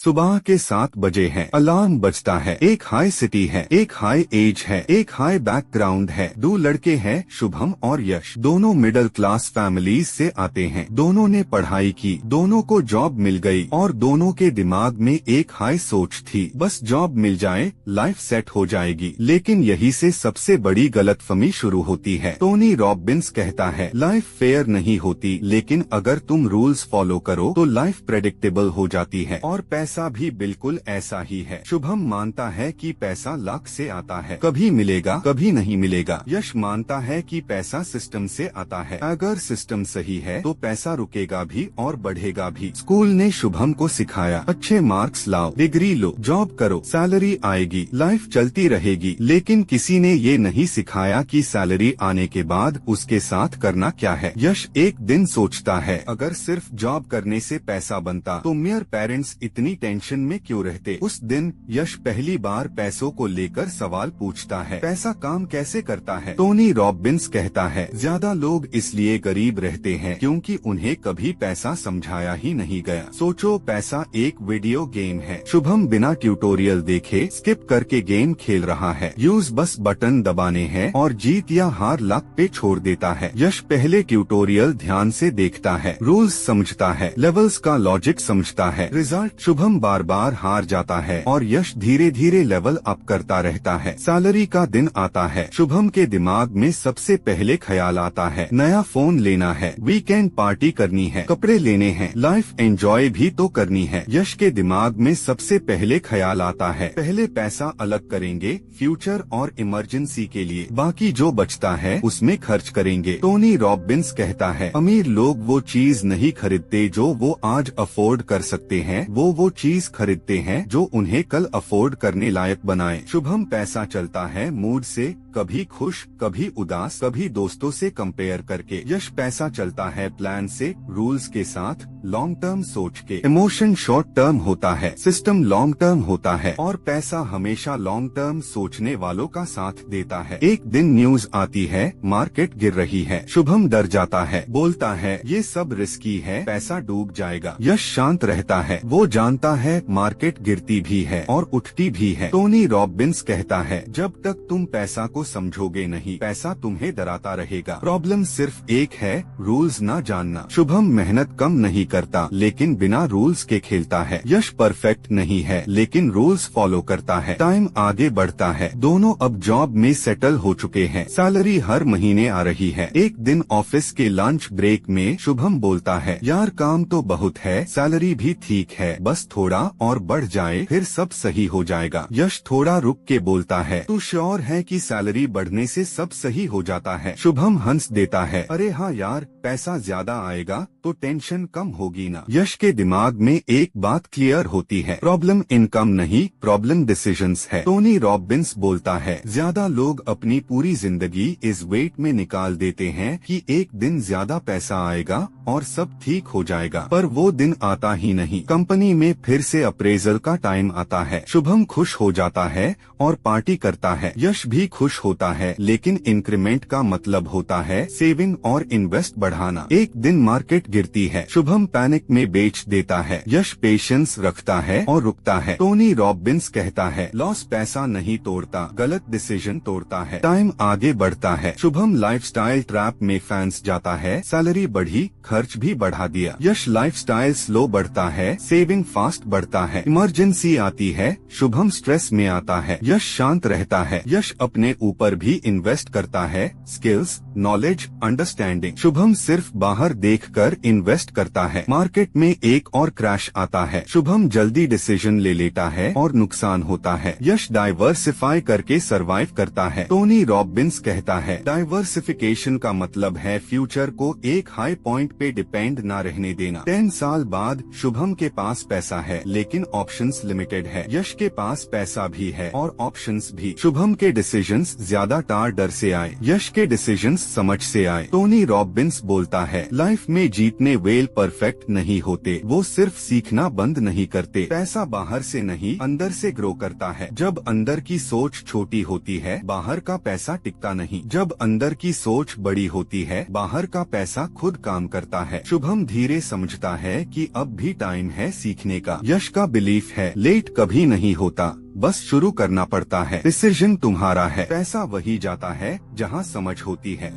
सुबह के 7 बजे है। अलार्म बजता है। एक हाई सिटी है, एक हाई एज है, एक हाई बैकग्राउंड है। 2 लड़के हैं, शुभम और यश। दोनों मिडिल क्लास फैमिलीज से आते हैं। दोनों ने पढ़ाई की, दोनों को जॉब मिल गई और दोनों के दिमाग में एक हाई सोच थी, बस जॉब मिल जाए लाइफ सेट हो जाएगी। लेकिन यही से सबसे बड़ी गलतफहमी शुरू होती है। टोनी रॉबिन्स कहता है, लाइफ फेयर नहीं होती, लेकिन अगर तुम रूल्स फॉलो करो तो लाइफ प्रेडिक्टेबल हो जाती है। और पैसा भी बिल्कुल ऐसा ही है। शुभम मानता है कि पैसा लक से आता है, कभी मिलेगा कभी नहीं मिलेगा। यश मानता है कि पैसा सिस्टम से आता है, अगर सिस्टम सही है तो पैसा रुकेगा भी और बढ़ेगा भी। स्कूल ने शुभम को सिखाया, अच्छे मार्क्स लाओ, डिग्री लो, जॉब करो, सैलरी आएगी, लाइफ चलती रहेगी। लेकिन किसी ने ये नहीं सिखाया कि सैलरी आने के बाद उसके साथ करना क्या है। यश एक दिन सोचता है, अगर सिर्फ जॉब करने से पैसा बनता तो मेरे पेरेंट्स इतनी टेंशन में क्यों रहते। उस दिन यश पहली बार पैसों को लेकर सवाल पूछता है, पैसा काम कैसे करता है। टोनी रॉबिन्स कहता है, ज्यादा लोग इसलिए गरीब रहते हैं क्योंकि उन्हें कभी पैसा समझाया ही नहीं गया। सोचो, पैसा एक वीडियो गेम है। शुभम बिना ट्यूटोरियल देखे स्किप करके गेम खेल रहा है। यूज बस बटन दबाने हैं और जीत या हार लक पे छोड़ देता है। यश पहले ट्यूटोरियल ध्यान से देखता है, रूल्स समझता है, लेवल्स का लॉजिक समझता है। रिजल्ट, शुभम बार बार हार जाता है और यश धीरे धीरे लेवल अप करता रहता है। सैलरी का दिन आता है। शुभम के दिमाग में सबसे पहले ख्याल आता है, नया फोन लेना है, वीकेंड पार्टी करनी है, कपड़े लेने हैं, लाइफ एंजॉय भी तो करनी है। यश के दिमाग में सबसे पहले ख्याल आता है, पहले पैसा अलग करेंगे फ्यूचर और इमरजेंसी के लिए, बाकी जो बचता है उसमें खर्च करेंगे। टोनी रॉबिन्स कहता है, अमीर लोग वो चीज नहीं खरीदते जो वो आज अफोर्ड कर सकते हैं, वो चीज खरीदते हैं जो उन्हें कल अफोर्ड करने लायक बनाए। शुभम पैसा चलता है मूड से, कभी खुश कभी उदास, कभी दोस्तों से कंपेयर करके। यश पैसा चलता है प्लान से, रूल्स के साथ, लॉन्ग टर्म सोच के। इमोशन शॉर्ट टर्म होता है, सिस्टम लॉन्ग टर्म होता है और पैसा हमेशा लॉन्ग टर्म सोचने वालों का साथ देता है। एक दिन न्यूज आती है, मार्केट गिर रही है। शुभम डर जाता है, बोलता है, ये सब रिस्की है, पैसा डूब जाएगा। यश शांत रहता है, वो जानता है मार्केट गिरती भी है और उठती भी है। टोनी रॉबिन्स कहता है, जब तक तुम पैसा को समझोगे नहीं, पैसा तुम्हें डराता रहेगा। प्रॉब्लम सिर्फ एक है, रूल्स ना जानना। शुभम मेहनत कम नहीं करता, लेकिन बिना रूल्स के खेलता है। यश परफेक्ट नहीं है, लेकिन रूल्स फॉलो करता है। टाइम आगे बढ़ता है, दोनों अब जॉब में सेटल हो चुके हैं। सैलरी हर महीने आ रही है। एक दिन ऑफिस के लंच ब्रेक में शुभम बोलता है, यार काम तो बहुत है, सैलरी भी ठीक है, बस थोड़ा और बढ़ जाए फिर सब सही हो जाएगा। यश थोड़ा रुक के बोलता है, तू श्योर है कि सैलरी बढ़ने से सब सही हो जाता है। शुभम हंस देता है, अरे हाँ यार, पैसा ज्यादा आएगा तो टेंशन कम होगी ना। यश के दिमाग में एक बात क्लियर होती है, प्रॉब्लम इनकम नहीं, प्रॉब्लम डिसीजंस है। टोनी रॉबिन्स बोलता है, ज्यादा लोग अपनी पूरी जिंदगी इस वेट में निकाल देते हैं कि एक दिन ज्यादा पैसा आएगा और सब ठीक हो जाएगा, पर वो दिन आता ही नहीं। कंपनी में फिर से अप्रेजल का टाइम आता है। शुभम खुश हो जाता है और पार्टी करता है। यश भी खुश होता है, लेकिन इंक्रीमेंट का मतलब होता है सेविंग और इन्वेस्ट बढ़ाना। एक दिन मार्केट गिरती है, शुभम पैनिक में बेच देता है। यश पेशेंस रखता है और रुकता है। टोनी रॉबिन्स कहता है, लॉस पैसा नहीं तोड़ता, गलत डिसीजन तोड़ता है। टाइम आगे बढ़ता है, शुभम लाइफस्टाइल ट्रैप में फंस जाता है। सैलरी बढ़ी, खर्च भी बढ़ा दिया। यश लाइफस्टाइल स्लो बढ़ता है, सेविंग फास्ट बढ़ता है। इमरजेंसी आती है, शुभम स्ट्रेस में आता है। यश शांत रहता है। यश अपने ऊपर भी इन्वेस्ट करता है, स्किल्स, नॉलेज, अंडरस्टैंडिंग। शुभम सिर्फ बाहर देखकर इन्वेस्ट करता है। मार्केट में एक और क्रैश आता है। शुभम जल्दी डिसीजन ले लेता है और नुकसान होता है। यश डाइवर्सिफाई करके सरवाइव करता है। टोनी रॉबिन्स कहता है, डाइवर्सिफिकेशन का मतलब है फ्यूचर को एक हाई पॉइंट पे डिपेंड ना रहने देना। 10 साल बाद शुभम के पास पैसा है, लेकिन ऑप्शंस लिमिटेड है। यश के पास पैसा भी है और ऑप्शंस भी। शुभम के डिसीजंस ज्यादा डर से आए, यश के डिसीजंस समझ से आए। टोनी रॉबिन्स बोलता है, लाइफ में जीतने वेल परफेक्ट नहीं होते, वो सिर्फ सीखना बंद नहीं करते। पैसा बाहर से नहीं अंदर से ग्रो करता है। जब अंदर की सोच छोटी होती है, बाहर का पैसा टिकता नहीं। जब अंदर की सोच बड़ी होती है, बाहर का पैसा खुद काम करता है। शुभम धीरे समझता है कि अब भी टाइम है सीखने का। यश का बिलीफ है, लेट कभी नहीं होता, बस शुरू करना पड़ता है। डिसीजन तुम्हारा है, पैसा वही जाता है जहाँ समझ होती है।